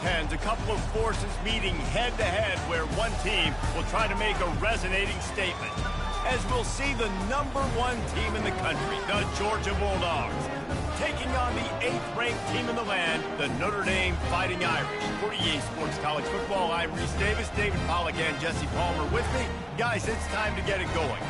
bullpens, a couple of forces meeting head-to-head where one team will try to make a resonating statement. As we'll see the #1 team in the country, the Georgia Bulldogs, taking on the 8th-ranked team in the land, the Notre Dame Fighting Irish. For EA Sports College Football, I'm Reese Davis, David Pollack, and Jesse Palmer with me. Guys, it's time to get it going.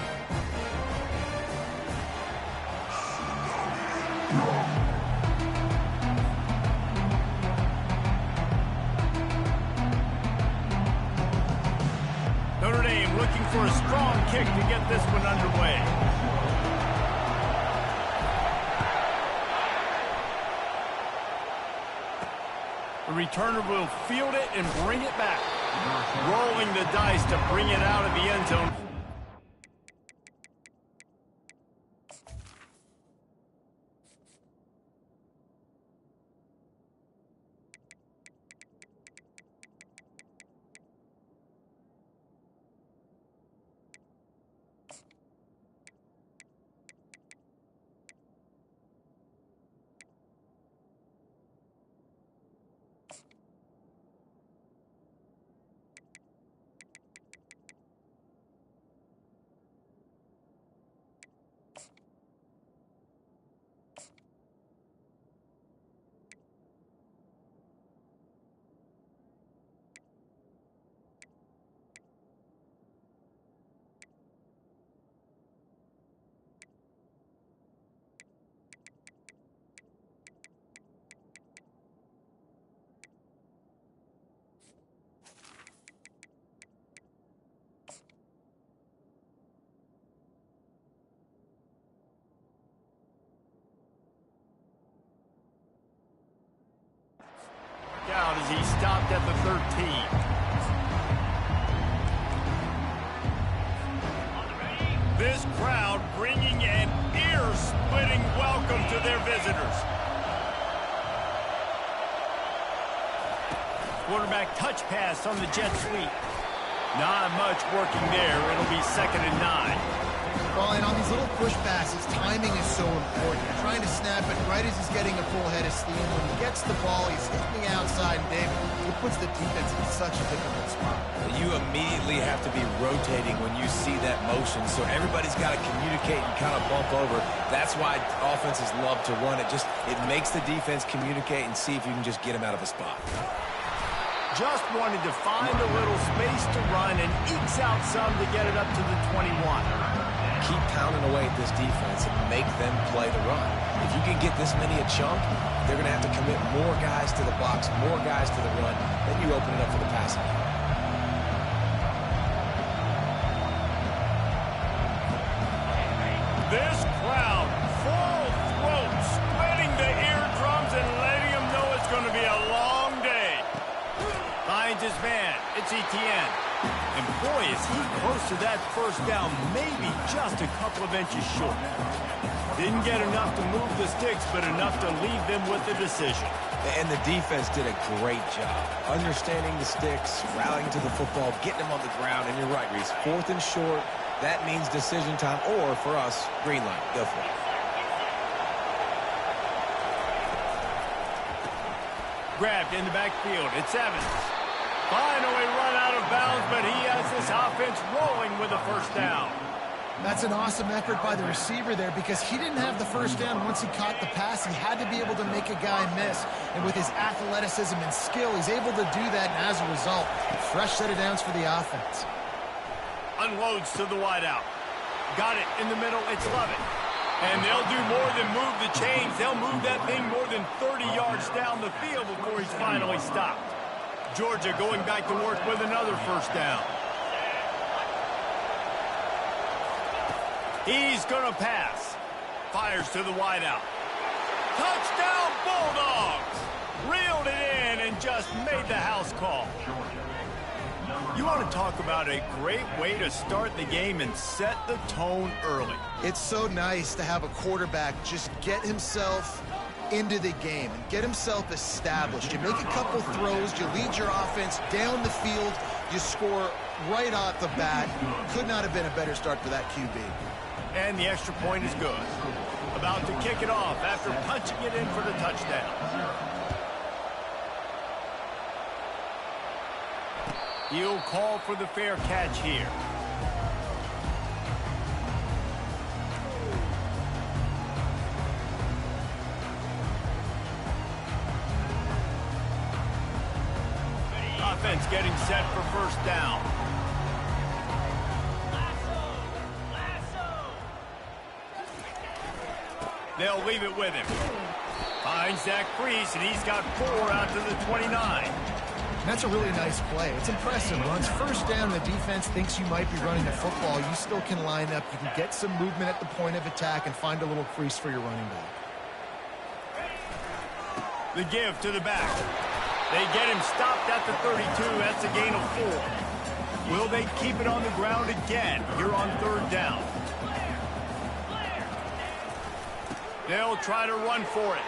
Notre Dame looking for a strong kick to get this one underway. The returner will field it and bring it back. Rolling the dice to bring it out of the end zone. Out as he stopped at the 13. This crowd bringing an ear-splitting welcome to their visitors. Quarterback touch pass on the jet sweep. Not much working there. It'll be 2nd and 9. Well, and on these little push passes, timing is so important. You're trying to snap it right as he's getting a full head of steam. When he gets the ball, he's hitting the outside, and David, it puts the defense in such a difficult spot. You immediately have to be rotating when you see that motion, so everybody's got to communicate and kind of bump over. That's why offenses love to run it. It makes the defense communicate and see if you can just get him out of a spot. Just wanted to find a little space to run and ekes out some to get it up to the 21. Keep pounding away at this defense and make them play the run. If you can get this many a chunk, they're going to have to commit more guys to the box, more guys to the run. Then you open it up for the passing. This crowd, full throat, splitting the eardrums and letting them know it's going to be a long day. Finds his man. It's Etienne. And boy, is he close to that first down, maybe just a couple of inches short. Didn't get enough to move the sticks, but enough to leave them with the decision. And the defense did a great job. Understanding the sticks, rallying to the football, getting them on the ground. And you're right, Reese. 4th and short, that means decision time. Or, for us, green light. Go for it. Grabbed in the backfield. It's Evans. Finally run out of bounds, but he has this offense rolling with a first down. That's an awesome effort by the receiver there because he didn't have the first down once he caught the pass. He had to be able to make a guy miss. And with his athleticism and skill, he's able to do that. And as a result, fresh set of downs for the offense. Unloads to the wideout. Got it in the middle. It's Lovett. And they'll do more than move the chains. They'll move that thing more than 30 yards down the field before he's finally stopped. Georgia going back to work with another first down. He's going to pass. Fires to the wideout. Touchdown Bulldogs! Reeled it in and just made the house call. You want to talk about a great way to start the game and set the tone early. It's so nice to have a quarterback just get himself into the game and get himself established. You make a couple throws, you lead your offense down the field, you score right off the bat. Could not have been a better start for that QB. And the extra point is good. About to kick it off after punching it in for the touchdown. He'll call for the fair catch here. Offense getting set for first down. They'll leave it with him. Finds Zach Priest, and he's got 4 out to the 29. That's a really nice play. It's impressive. When it's first down, the defense thinks you might be running the football. You still can line up. You can get some movement at the point of attack and find a little crease for your running back. The give to the back. They get him stopped at the 32. That's a gain of 4. Will they keep it on the ground again here on third down? They'll try to run for it.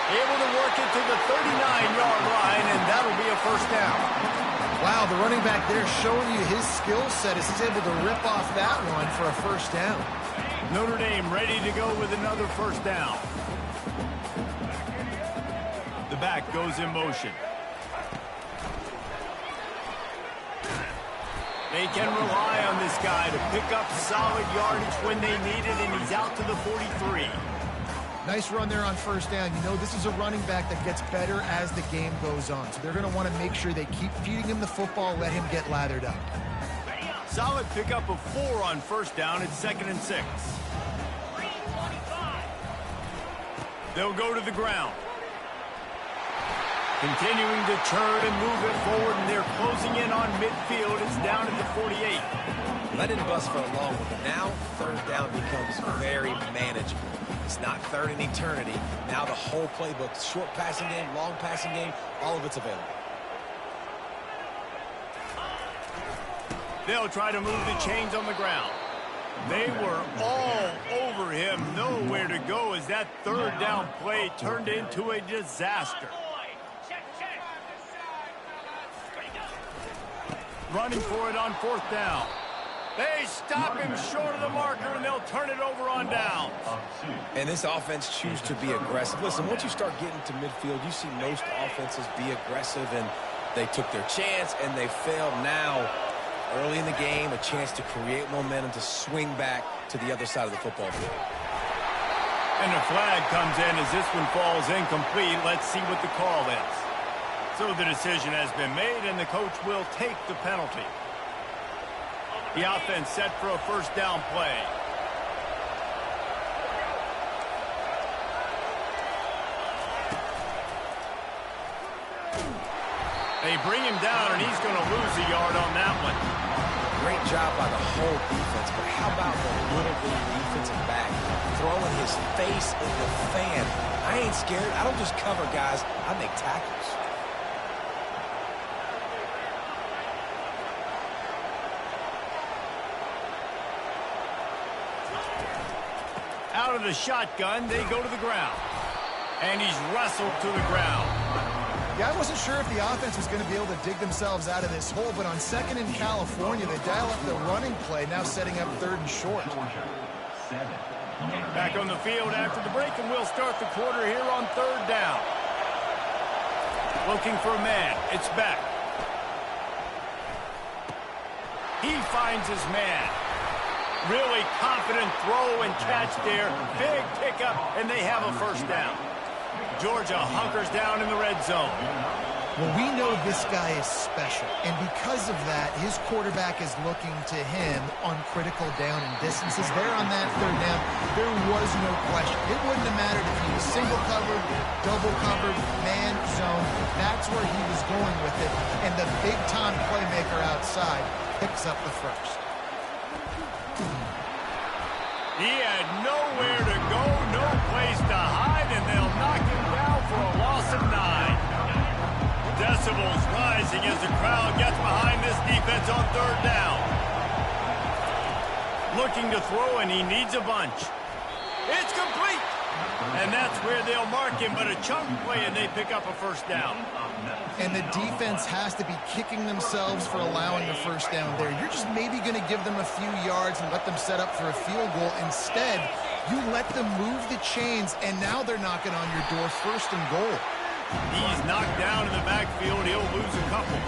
Able to work it to the 39-yard line, and that'll be a first down. Wow, the running back there showing you his skill set as he's able to rip off that one for a first down. Notre Dame ready to go with another first down. The back goes in motion. They can rely on this guy to pick up solid yardage when they need it, and he's out to the 43. Nice run there on first down. You know, this is a running back that gets better as the game goes on. So they're going to want to make sure they keep feeding him the football, let him get lathered up. Solid pickup of 4 on first down. It's 2nd and 6. They'll go to the ground. Continuing to turn and move it forward, and they're closing in on midfield. It's down at the 48. Let it bust for a long one, but now third down becomes very manageable. It's not third in eternity. Now the whole playbook, short passing game, long passing game, all of it's available. They'll try to move the chains on the ground. They were all over him, nowhere to go as that third down play turned into a disaster. Running for it on fourth down. They stop him short of the marker, and they'll turn it over on downs. And this offense chooses to be aggressive. Listen, once you start getting to midfield, you see most offenses be aggressive, and they took their chance, and they failed. Now, early in the game, a chance to create momentum to swing back to the other side of the football field. And the flag comes in as this one falls incomplete. Let's see what the call is. So the decision has been made, and the coach will take the penalty. The offense set for a first down play. They bring him down, and he's going to lose a yard on that one. Great job by the whole defense, but how about the little bitty defensive back throwing his face in the fan? I ain't scared. I don't just cover guys. I make tackles. Out of the shotgun, they go to the ground. And he's wrestled to the ground. Yeah, I wasn't sure if the offense was going to be able to dig themselves out of this hole, but on 2nd in California, they dial up the running play, now setting up 3rd and short. Back on the field after the break, and we'll start the quarter here on 3rd down. Looking for a man. It's Beck. He finds his man. Really confident throw and catch there. Big pickup, and they have a first down. Georgia hunkers down in the red zone. Well, we know this guy is special, and because of that, his quarterback is looking to him on critical down and distances. There on that 3rd down, there was no question. It wouldn't have mattered if he was single covered, double covered, man zone. That's where he was going with it, and the big-time playmaker outside picks up the first. He had nowhere to go, no place to hide, and they'll knock him down for a loss of 9. Decibels rising as the crowd gets behind this defense on 3rd down. Looking to throw, and he needs a bunch. It's complete! And that's where they'll mark him, but a chunk play, and they pick up a first down. And the defense has to be kicking themselves for allowing the first down there. You're just maybe going to give them a few yards and let them set up for a field goal. Instead, you let them move the chains, and now they're knocking on your door 1st and goal. He's knocked down in the backfield. He'll lose a couple.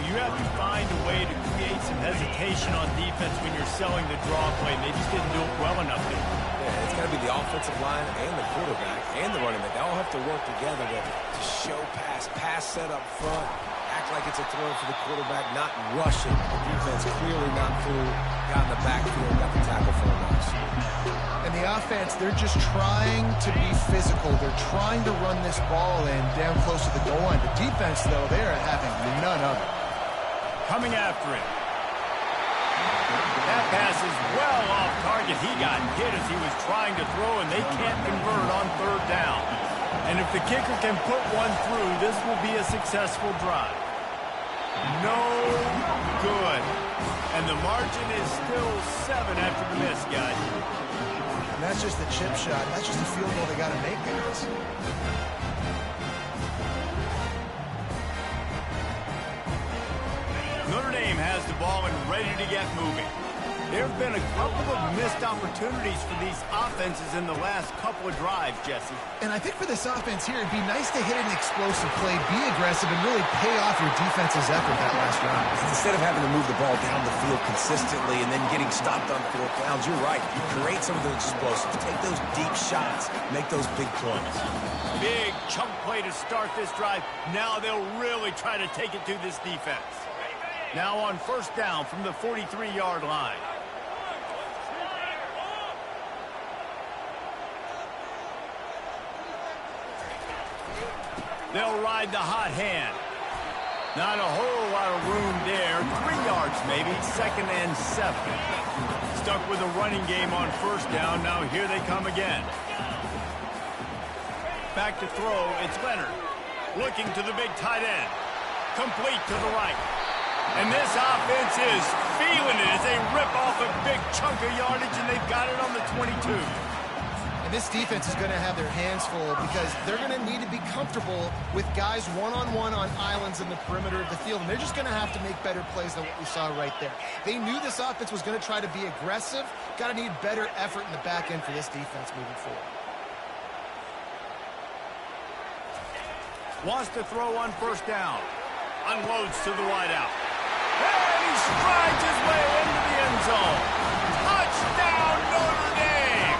you have to find a way to create some hesitation on defense when you're selling the draw play. They just didn't do it well enough there. Yeah, it's got to be the offensive line and the quarterback and the running back. They all have to work together to show pass set up front, act like it's a throw for the quarterback, not rushing. The defense clearly not through, got in the backfield, got the tackle for a loss. And the offense, they're just trying to be physical. They're trying to run this ball in down close to the goal line. The defense, though, they're having none of it. Coming after it. That pass is well off target. He got hit as he was trying to throw, and they can't convert on third down. And if the kicker can put one through, this will be a successful drive. No good. And the margin is still 7 after the miss, guys. And that's just the chip shot. That's just a field goal they got to make, guys. Notre Dame has the ball and ready to get moving. There have been a couple of missed opportunities for these offenses in the last couple of drives, Jesse. And I think for this offense here, it'd be nice to hit an explosive play, be aggressive, and really pay off your defense's effort that last round. Instead of having to move the ball down the field consistently and then getting stopped on 4th downs, you're right. You create some of those explosives. Take those deep shots. Make those big plays. Big chunk play to start this drive. Now they'll really try to take it to this defense. Now on 1st down from the 43-yard line. They'll ride the hot hand. Not a whole lot of room there. 3 yards maybe. 2nd and 7. Stuck with a running game on 1st down. Now here they come again. Back to throw. It's Leonard. Looking to the big tight end. Complete to the right. And this offense is feeling it as they rip off a big chunk of yardage, and they've got it on the 22. And this defense is going to have their hands full because they're going to need to be comfortable with guys one-on-one on islands in the perimeter of the field. And they're just going to have to make better plays than what we saw right there. They knew this offense was going to try to be aggressive. Got to need better effort in the back end for this defense moving forward. Wants to throw on 1st down. Unloads to the wideout. And he strides his way into the end zone. Touchdown, Notre Dame!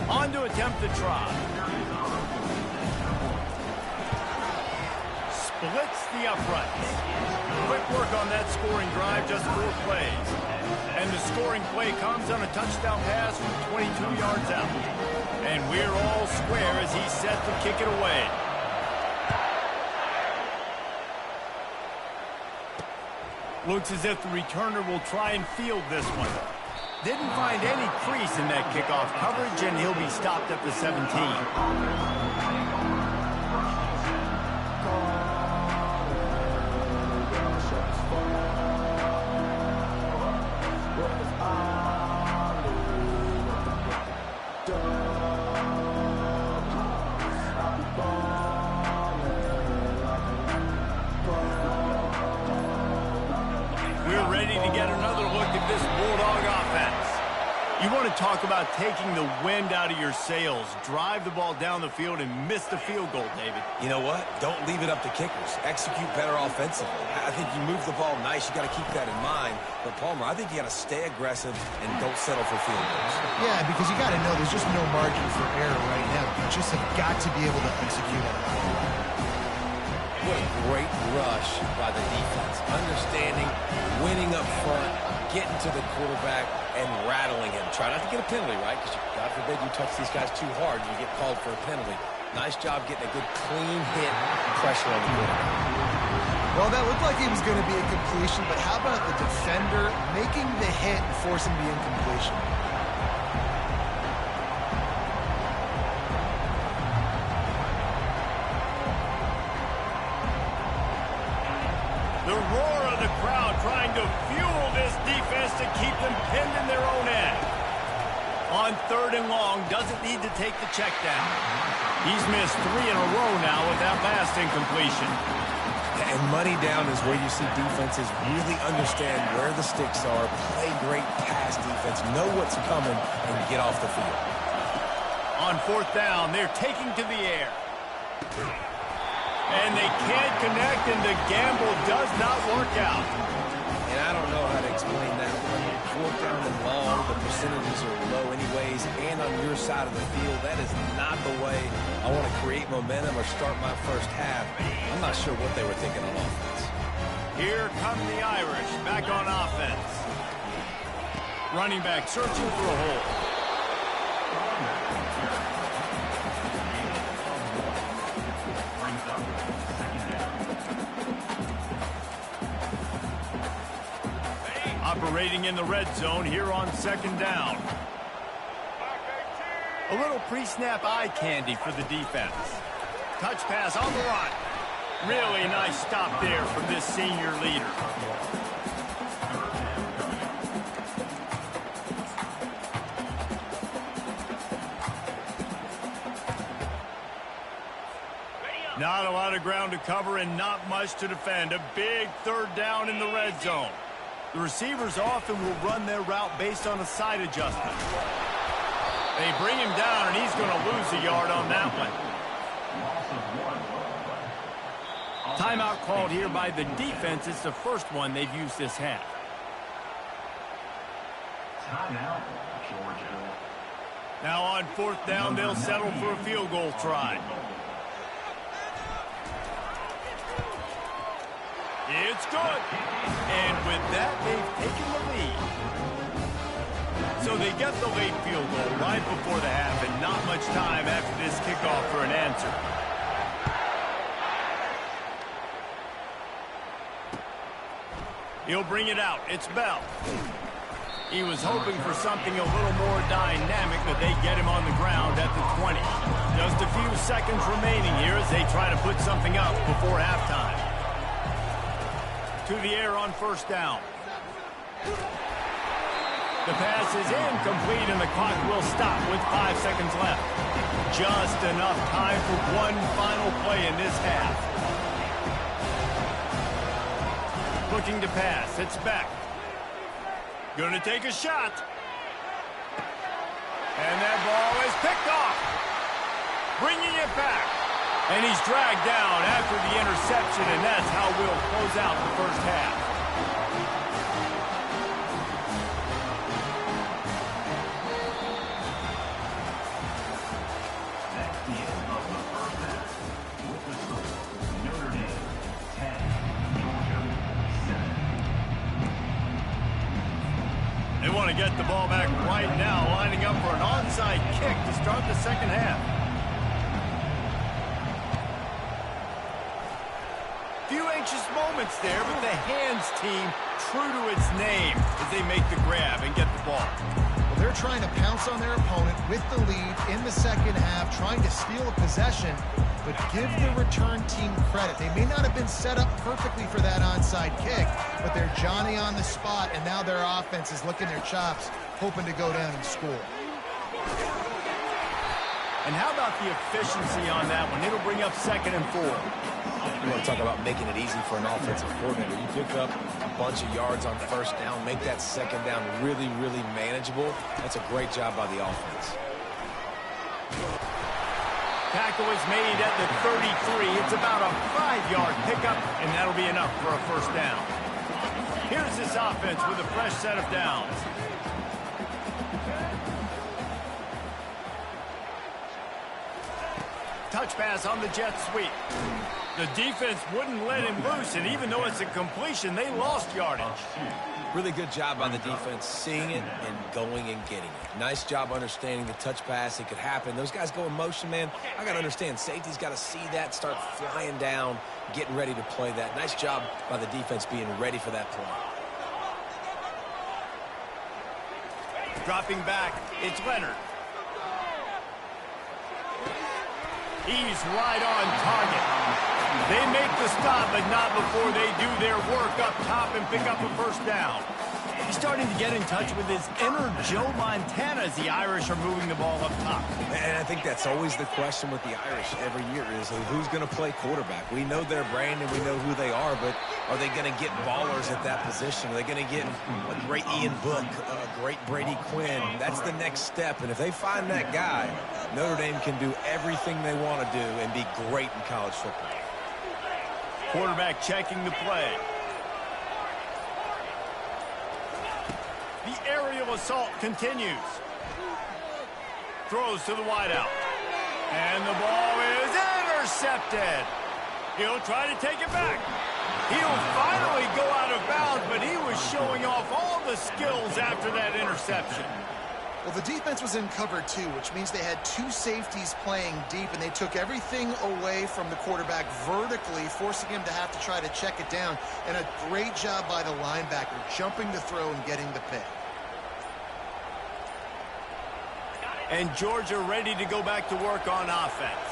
On to attempt the try. Splits the uprights. Quick work on that scoring drive, just 4 plays. And the scoring play comes on a touchdown pass from 22 yards out. And we're all square as he's set to kick it away. Looks as if the returner will try and field this one. Didn't find any crease in that kickoff coverage, and he'll be stopped at the 17. We're ready to get another look at this Bulldog offense. You want to talk about taking the wind out of your sails. Drive the ball down the field and miss the field goal, David. You know what? Don't leave it up to kickers. Execute better offensively. I think you move the ball nice. You got to keep that in mind. But, Palmer, I think you got to stay aggressive and don't settle for field goals. Yeah, because you got to know there's just no margin for error right now. You just have got to be able to execute at a high level. What a great rush by the defense. Understanding, winning up front, getting to the quarterback, and rattling him. Try not to get a penalty, right? Because, God forbid, you touch these guys too hard, you get called for a penalty. Nice job getting a good clean hit, pressure on the quarterback. Well, that looked like it was going to be a completion, but how about the defender making the hit and forcing the incompletion? The roar of the crowd trying to fuel this defense to keep them pinned in their own end. On 3rd and long, doesn't need to take the check down. He's missed 3 in a row now with that last incompletion. and money down is where you see defenses really understand where the sticks are, play great pass defense, know what's coming, and get off the field. On fourth down, they're taking to the air. And they can't connect, and the gamble does not work out. And I don't know how to explain that one. Fourth down and long, the percentages are low anyways, and on your side of the field, that is not the way I want to create momentum or start my first half. I'm not sure what they were thinking on offense. Here come the Irish back on offense. Running back searching for a hole. Operating in the red zone here on second down. A little pre-snap eye candy for the defense. Touch pass on the run. Really nice stop there from this senior leader. Not a lot of ground to cover and not much to defend. A big third down in the red zone. The receivers often will run their route based on a side adjustment. They bring him down, and he's going to lose a yard on that one. Timeout called here by the defense. It's the first one they've used this half. Timeout, Georgia. Now on fourth down, they'll settle for a field goal try. It's good. And with that, they've taken the lead. So they get the late field goal right before the half, and not much time after this kickoff for an answer. He'll bring it out. It's Bell. He was hoping for something a little more dynamic, but they get him on the ground at the 20. Just a few seconds remaining here as they try to put something up before halftime. To the air on first down. The pass is incomplete, and the clock will stop with 5 seconds left. Just enough time for one final play in this half. Looking to pass. It's back. Going to take a shot. And that ball is picked off. Bringing it back. And he's dragged down after the interception, and that's how we'll close out the first half. They want to get the ball back right now, lining up for an onside kick to start the second half. Few anxious moments there, but the hands team true to its name as they make the grab and get the ball. Well, they're trying to pounce on their opponent with the lead in the second half, trying to steal a possession, but give the return team credit. They may not have been set up perfectly for that onside kick, but they're Johnny on the spot, and now their offense is licking their chops, hoping to go down and score. And how about the efficiency on that one? It'll bring up 2nd and 4. You want to talk about making it easy for an offensive coordinator. You pick up a bunch of yards on first down, make that second down really, really manageable. That's a great job by the offense. Tackle is made at the 33. It's about a 5-yard pickup, and that'll be enough for a first down. Here's this offense with a fresh set of downs. Touch pass on the jet sweep. The defense wouldn't let him loose, and even though it's a completion, they lost yardage. Really good job by the defense, seeing it and going and getting it. Nice job understanding the touch pass. It could happen. Those guys go in motion, man. I got to understand, safety's got to see that, start flying down, getting ready to play that. Nice job by the defense being ready for that play. Dropping back, it's Leonard. He's right on target. They make the stop, but not before they do their work up top and pick up a first down. He's starting to get in touch with his inner Joe Montana as the Irish are moving the ball up top. And I think that's always the question with the Irish every year is who's going to play quarterback. We know their brand and we know who they are, but are they going to get ballers at that position? Are they going to get a great Ian Book, a great Brady Quinn? That's the next step. And if they find that guy, Notre Dame can do everything they want to do and be great in college football. Quarterback checking the play. The aerial assault continues. Throws to the wideout. And the ball is intercepted. He'll try to take it back. He'll finally go out of bounds, but he was showing off all the skills after that interception. Well, the defense was in cover two, which means they had two safeties playing deep, and they took everything away from the quarterback vertically, forcing him to have to try to check it down. And a great job by the linebacker, jumping the throw and getting the pick. And Georgia ready to go back to work on offense.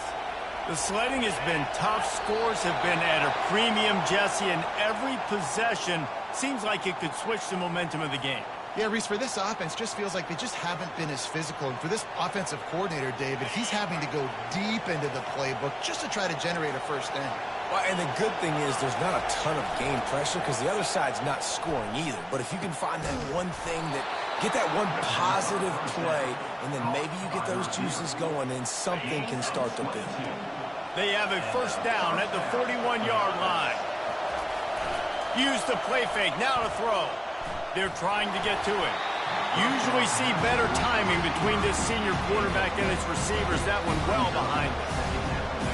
The sledding has been tough. Scores have been at a premium, Jesse, and every possession seems like it could switch the momentum of the game. Yeah, Reese, for this offense, just feels like they just haven't been as physical. And for this offensive coordinator, David, he's having to go deep into the playbook just to try to generate a first down. Well, and the good thing is there's not a ton of game pressure because the other side's not scoring either. But if you can find that one thing get that one positive play, and then maybe you get those juices going, and something can start to build. They have a first down at the 41-yard line. Use the play fake, now to throw. They're trying to get to it. Usually see better timing between this senior quarterback and his receivers. That one well behind them.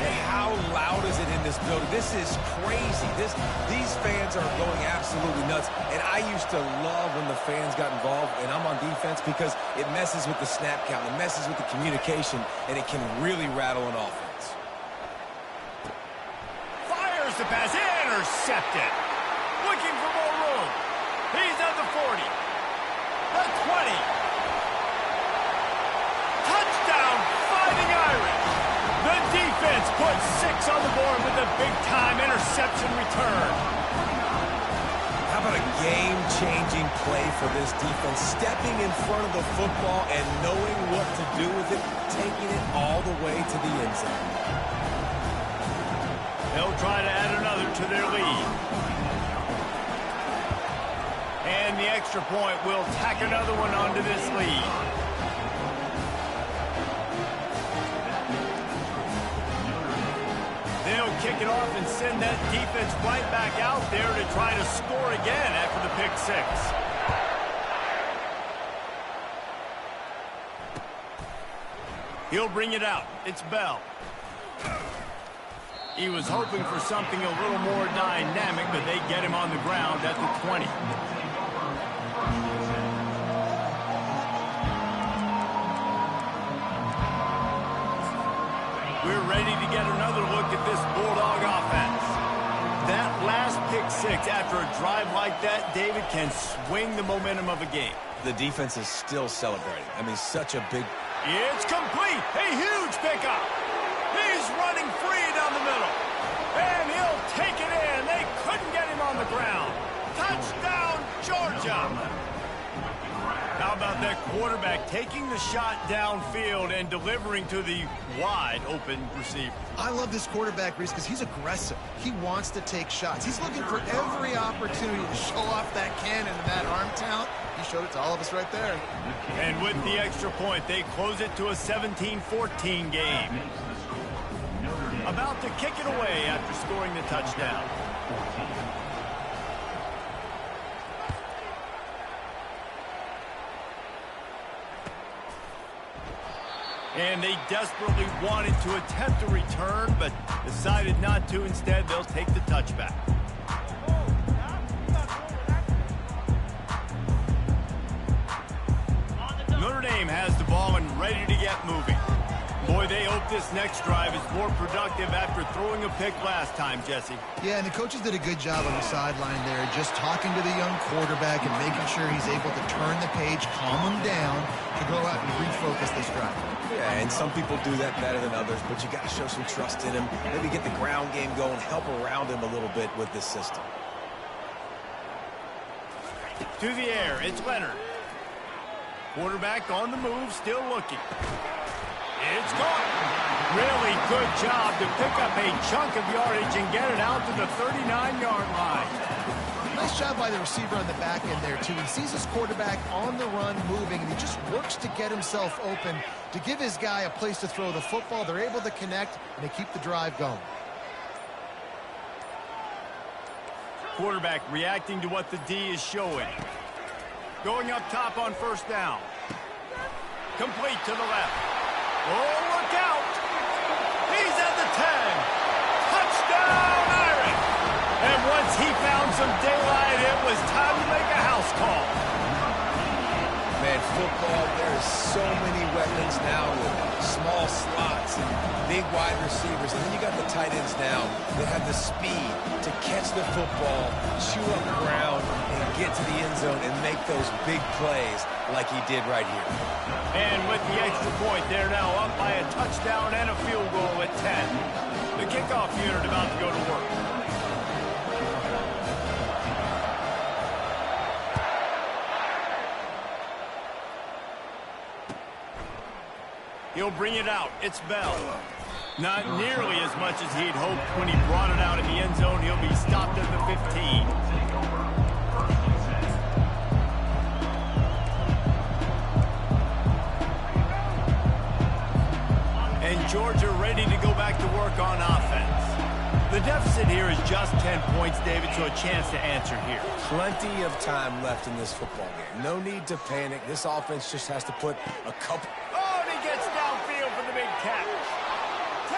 Hey, how loud is it in this building? This is crazy. These fans are going absolutely nuts. And I used to love when the fans got involved, and I'm on defense, because it messes with the snap count, it messes with the communication, and it can really rattle an offense. Fires the pass, intercepted. Looking for more room. He's at the 40, the 20. Touchdown, Fighting Irish. The defense puts 6 on the board with a big-time interception return. How about a game-changing play for this defense? Stepping in front of the football and knowing what to do with it, taking it all the way to the end zone. They'll try to add another to their lead. And the extra point will tack another one onto this lead. They'll kick it off and send that defense right back out there to try to score again after the pick six. He'll bring it out. It's Bell. He was hoping for something a little more dynamic, but they get him on the ground at the 20. We're ready to get another look at this Bulldog offense. That last pick six after a drive like that, David, can swing the momentum of a game. The defense is still celebrating. I mean, such a big... It's complete. A huge pickup. He's running free down the middle. And he'll take it in. They couldn't get him on the ground. Touchdown, Georgia. How about that quarterback taking the shot downfield and delivering to the wide-open receiver? I love this quarterback, Reese, because he's aggressive. He wants to take shots. He's looking for every opportunity to show off that cannon and that arm talent. He showed it to all of us right there. And with the extra point, they close it to a 17-14 game. About to kick it away after scoring the touchdown. And they desperately wanted to attempt a return, but decided not to. Instead, they'll take the touchback. Notre Dame has the ball and ready to get moving. Boy, they hope this next drive is more productive after throwing a pick last time, Jesse. Yeah, and the coaches did a good job on the sideline there, just talking to the young quarterback and making sure he's able to turn the page, calm him down, to go out and refocus this drive. Yeah, and some people do that better than others, but you got to show some trust in him. Maybe get the ground game going, help around him a little bit with this system. To the air, it's Leonard. Quarterback on the move, still looking. It's caught. Really good job to pick up a chunk of yardage and get it out to the 39-yard line. Nice job by the receiver on the back end there, too. He sees his quarterback on the run moving, and he just works to get himself open to give his guy a place to throw the football. They're able to connect, and they keep the drive going. Quarterback reacting to what the D is showing. Going up top on first down. Complete to the left. Oh, look out! He's at the 10. Touchdown, Irish! And once he found some daylight, it was time to make a house call. Man, football, there's so many weapons now with small slots and big wide receivers. And then you got the tight ends now that have the speed to catch the football, chew up ground, and get to the end zone and make those big plays like he did right here. And with the extra point, they're now up by a touchdown and a field goal at 10. The kickoff unit about to go to work. He'll bring it out. It's Bell. Not nearly as much as he'd hoped when he brought it out in the end zone. He'll be stopped at the 15. And Georgia ready to go back to work on offense. The deficit here is just 10 points, David, so a chance to answer here. Plenty of time left in this football game. No need to panic. This offense just has to put a couple... Gets downfield for the big catch. 10.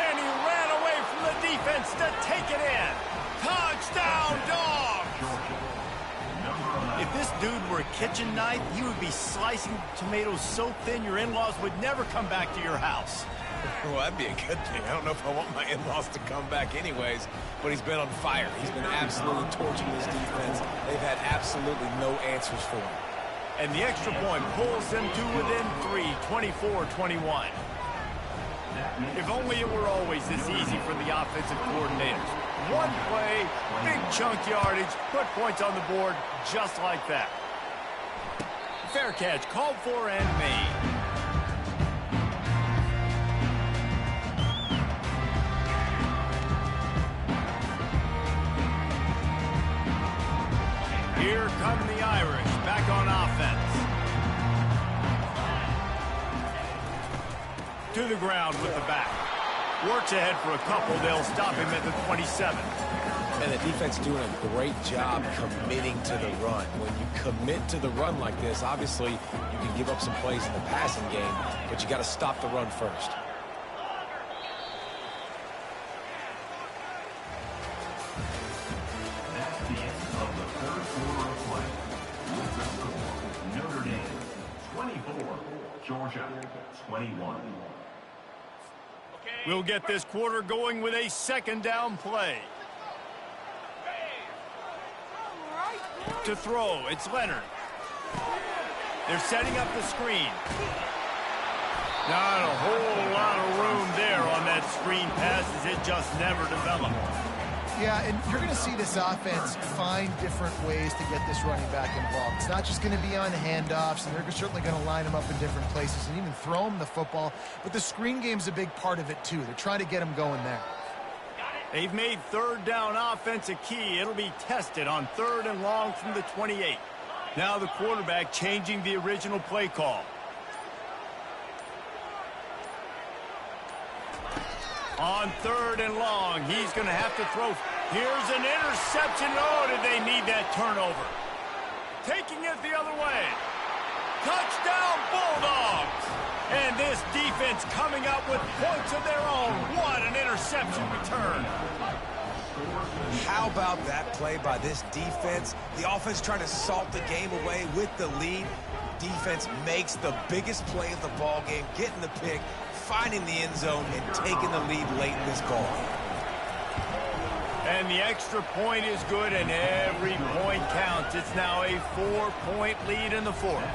And he ran away from the defense to take it in. Touchdown, Dogs! If this dude were a kitchen knife, he would be slicing tomatoes so thin your in-laws would never come back to your house. Well, that'd be a good thing. I don't know if I want my in-laws to come back anyways, but he's been on fire. He's been absolutely torching this defense. They've had absolutely no answers for him. And the extra point pulls them to within 3, 24-21. If only it were always this easy for the offensive coordinators. One play, big chunk yardage, put points on the board just like that. Fair catch, called for and made. Here come the Irish, back on offense. To the ground with the back. Works ahead for a couple. They'll stop him at the 27. And the defense doing a great job committing to the run. When you commit to the run like this, obviously you can give up some plays in the passing game, but you got to stop the run first. Georgia, 21. We'll get this quarter going with a second down play. To throw, it's Leonard. They're setting up the screen. Not a whole lot of room there on that screen pass as it just never developed. Yeah, and you're going to see this offense find different ways to get this running back involved. It's not just going to be on handoffs, and they're certainly going to line him up in different places and even throw him the football. But the screen game's a big part of it, too. They're trying to get him going there. They've made third down offense a key. It'll be tested on 3rd and long from the 28. Now the quarterback changing the original play call. On 3rd and long, he's going to have to throw. Here's an interception. Oh, did they need that turnover? Taking it the other way. Touchdown, Bulldogs. And this defense coming up with points of their own. What an interception return. How about that play by this defense? The offense trying to salt the game away with the lead. Defense makes the biggest play of the ball game, getting the pick, finding the end zone, and taking the lead late in this ball. And the extra point is good, and every point counts. It's now a 4-point lead in the 4th.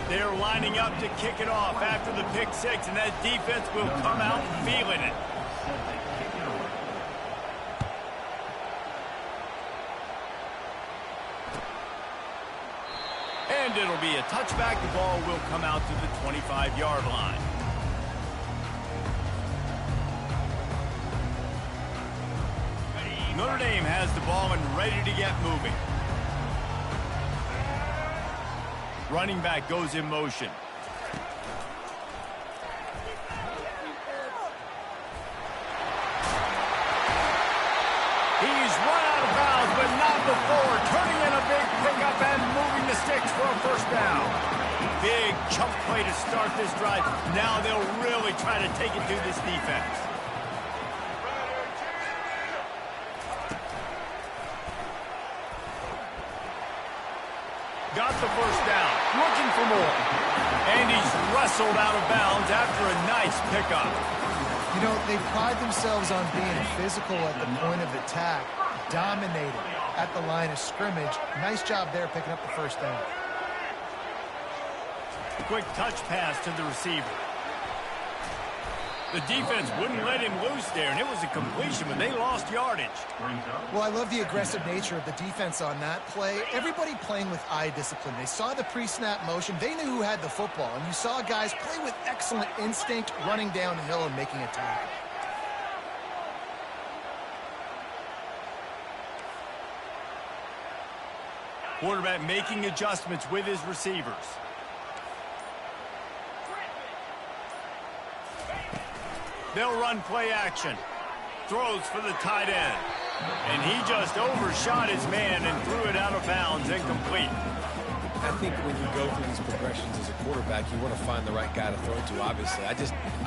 They're lining up to kick it off after the pick 6, and that defense will come out feeling it. And it'll be a touchback. The ball will come out to the 25-yard line. Notre Dame has the ball and ready to get moving. Running back goes in motion. He's run out of bounds, but not before. Turning in a big pickup and moving the sticks for a first down. Big chunk play to start this drive. Now they'll really try to take it to this defense. Got the first down, looking for more. And he's wrestled out of bounds after a nice pickup. You know, they pride themselves on being physical at the point of attack, dominating at the line of scrimmage. Nice job there picking up the first down. Quick touch pass to the receiver. The defense wouldn't let him loose there, and it was a completion, but they lost yardage. Well, I love the aggressive nature of the defense on that play. Everybody playing with eye discipline. They saw the pre-snap motion. They knew who had the football, and you saw guys play with excellent instinct, running downhill and making a tackle. Quarterback making adjustments with his receivers. They'll run play action. Throws for the tight end. And he just overshot his man and threw it out of bounds, incomplete. I think when you go through these progressions as a quarterback, you want to find the right guy to throw to, obviously. I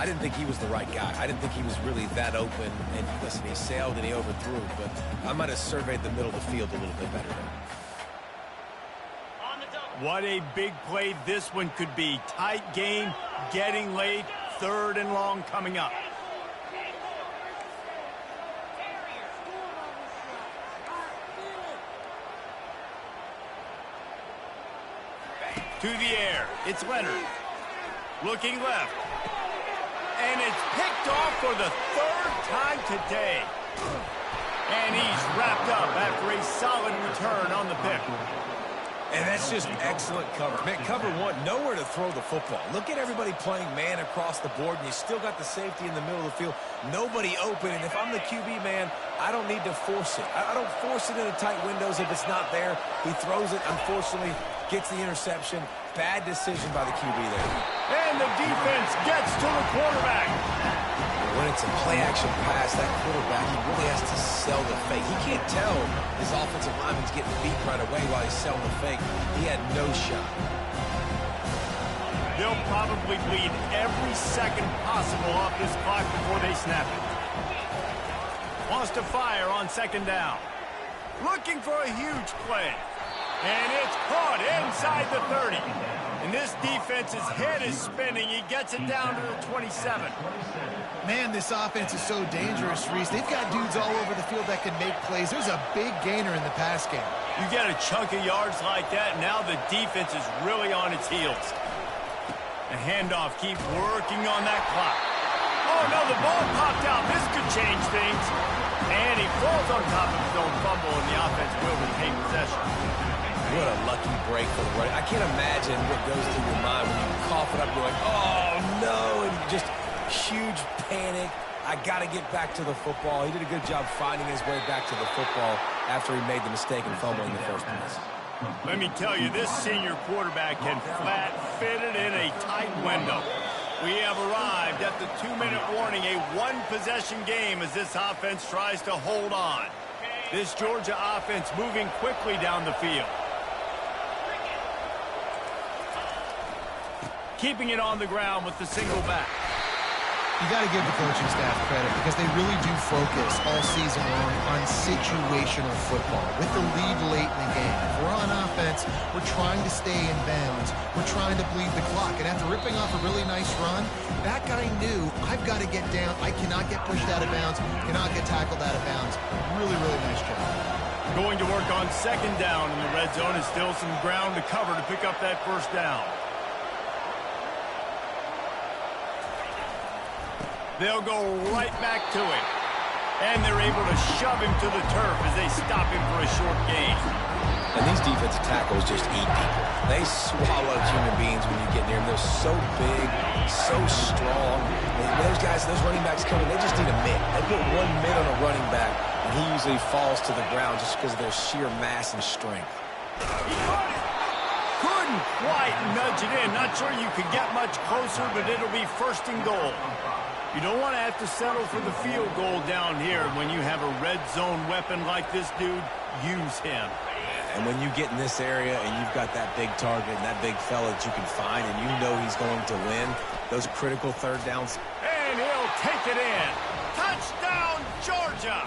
didn't think he was the right guy. I didn't think he was really that open. And listen, he sailed and he overthrew, but I might have surveyed the middle of the field a little bit better there. What a big play this one could be. Tight game, getting late, 3rd and long coming up. To the air, it's Leonard. Looking left. And it's picked off for the 3rd time today. And he's wrapped up after a solid return on the pick. And that's just excellent cover. Man, cover one, nowhere to throw the football. Look at everybody playing man across the board, and you still got the safety in the middle of the field. Nobody open, and if I'm the QB, man, I don't need to force it. I don't force it into tight windows if it's not there. He throws it, unfortunately, gets the interception. Bad decision by the QB there. And the defense gets to the quarterback. When it's a play-action pass, that quarterback, he really has to sell the fake. He can't tell his offensive lineman's getting beat right away while he's selling the fake. He had no shot. They'll probably bleed every second possible off this clock before they snap it. Wants to fire on 2nd down. Looking for a huge play. And it's caught inside the 30. And this defense's head is spinning. He gets it down to the 27. Man, this offense is so dangerous, Reese. They've got dudes all over the field that can make plays. There's a big gainer in the pass game. You get a chunk of yards like that, now the defense is really on its heels. The handoff keeps working on that clock. Oh, no, the ball popped out. This could change things. And he falls on top of his own fumble, and the offense will retain possession. What a lucky break for the running. I can't imagine what goes through your mind when you cough it up. You're like, oh, no, and just huge panic. I got to get back to the football. He did a good job finding his way back to the football after he made the mistake in fumbling in the first place. Let me tell you, this senior quarterback can flat fit it in a tight window. We have arrived at the 2-minute warning, a one-possession game as this offense tries to hold on. This Georgia offense moving quickly down the field. Keeping it on the ground with the single back. You got to give the coaching staff credit because they really do focus all season long on situational football with the lead late in the game. If we're on offense, we're trying to stay in bounds. We're trying to bleed the clock. And after ripping off a really nice run, that guy knew, I've got to get down. I cannot get pushed out of bounds, cannot get tackled out of bounds. Really, really nice job. Going to work on 2nd down in the red zone is still some ground to cover to pick up that first down. They'll go right back to him. And they're able to shove him to the turf as they stop him for a short gain. And these defensive tackles just eat people. They swallow human beings when you get near them. They're so big, so strong. And those guys, those running backs coming, they just need a mitt. They put one mitt on a running back, and he usually falls to the ground just because of their sheer mass and strength. Couldn't quite nudge it in. Not sure you could get much closer, but it'll be first and goal. You don't want to have to settle for the field goal down here. When you have a red zone weapon like this dude, use him. And when you get in this area and you've got that big target and that big fella that you can find and you know he's going to win, those critical third downs. And he'll take it in. Touchdown, Georgia!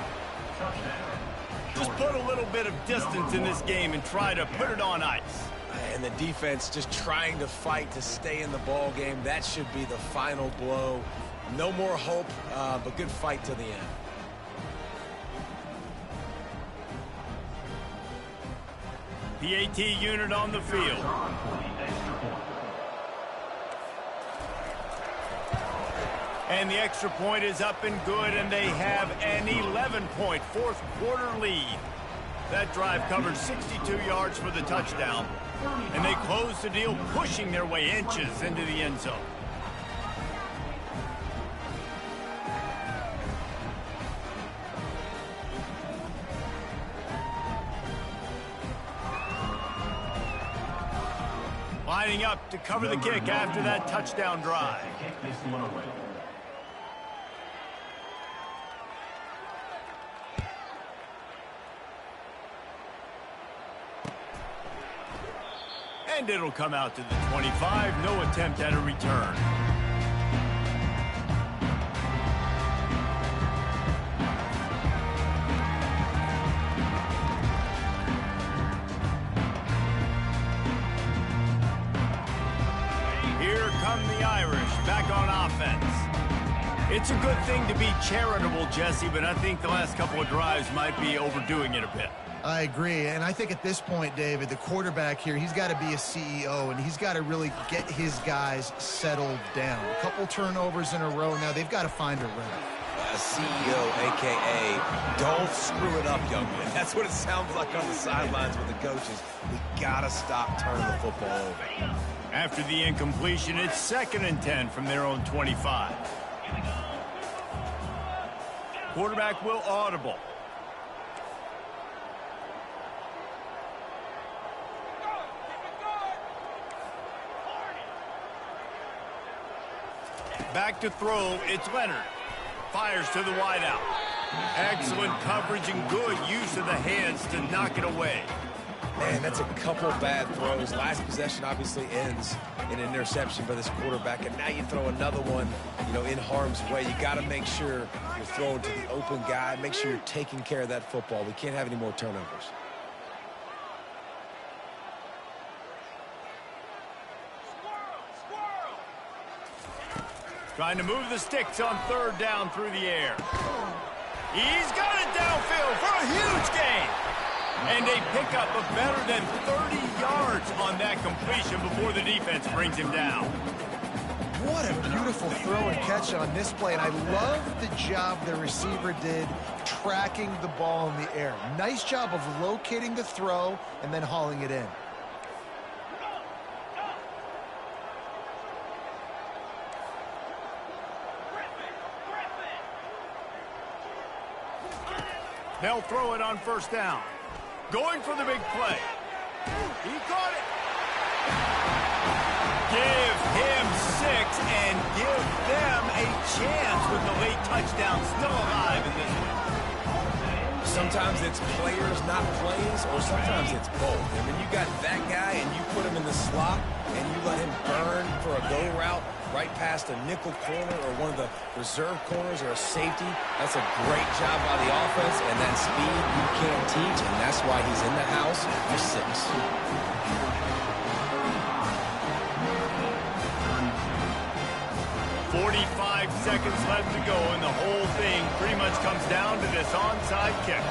Just put a little bit of distance in this game and try to put it on ice. And the defense just trying to fight to stay in the ball game. That should be the final blow. No more hope, but good fight to the end. PAT unit on the field. And the extra point is up and good, and they have an 11-point fourth quarter lead. That drive covered 62 yards for the touchdown, and they close the deal, pushing their way inches into the end zone. Lining up to cover the kick after that touchdown drive. And it'll come out to the 25. No attempt at a return. Here come the Irish back on offense. It's a good thing to be charitable, Jesse, but I think the last couple of drives might be overdoing it a bit. I agree, and I think at this point, David, the quarterback here, he's got to be a CEO, and he's got to really get his guys settled down. A couple turnovers in a row now. They've got to find a rhythm. A CEO, a.k.a. don't screw it up, young man. That's what it sounds like on the sidelines with the coaches. We got to stop turning the football over. After the incompletion, it's 2nd and 10 from their own 25. Quarterback will audible. Back to throw, it's Leonard. Fires to the wideout. Excellent coverage and good use of the hands to knock it away. Man, that's a couple bad throws. Last possession obviously ends in an interception by this quarterback, and now you throw another one, in harm's way. You got to make sure you're throwing to the open guy. Make sure you're taking care of that football. We can't have any more turnovers. Trying to move the sticks on 3rd down through the air. He's got it downfield for a huge gain. And they pick up a better than 30 yards on that completion before the defense brings him down. What a beautiful throw and catch on this play, and I love the job the receiver did tracking the ball in the air. Nice job of locating the throw and then hauling it in. They'll throw it on 1st down. Going for the big play. He caught it. Give him 6 and give them a chance with the late touchdown still alive in this one. Sometimes it's players, not plays, or sometimes it's both. And when you got that guy and you put him in the slot and you let him burn for a go route right past a nickel corner or one of the reserve corners or a safety, that's a great job by the offense, and that speed you can't teach, and that's why he's in the house for 6. 45 seconds left to go, and the whole thing pretty much comes down to this onside kick.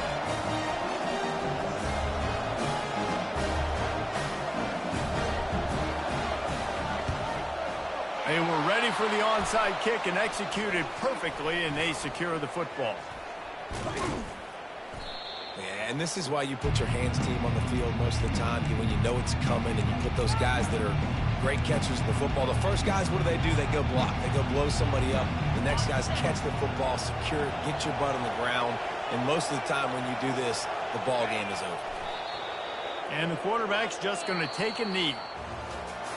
They were ready for the onside kick and executed perfectly, and they secure the football. Yeah, and this is why you put your hands team on the field most of the time when you know it's coming, and you put those guys that are great catchers of the football. The first guys, what do? They go block. They go blow somebody up. The next guys catch the football, secure it, get your butt on the ground. And most of the time when you do this, the ball game is over. And the quarterback's just going to take a knee.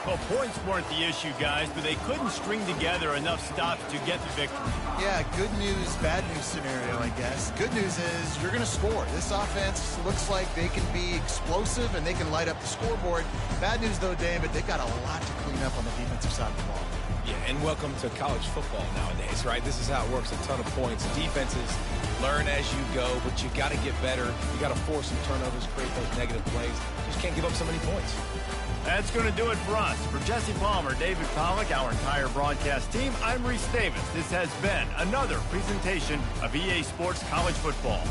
Well, points weren't the issue, guys, but they couldn't string together enough stops to get the victory. Yeah, good news, bad news scenario, I guess. Good news is you're going to score. This offense looks like they can be explosive and they can light up the scoreboard. Bad news, though, David, they've got a lot to clean up on the defensive side of the ball. Yeah, and welcome to college football nowadays, right? This is how it works, a ton of points. Defenses learn as you go, but you got to get better. You got to force some turnovers, create those negative plays. Just can't give up so many points. That's going to do it for us. For Jesse Palmer, David Pollack, our entire broadcast team, I'm Reese Davis. This has been another presentation of EA Sports College Football.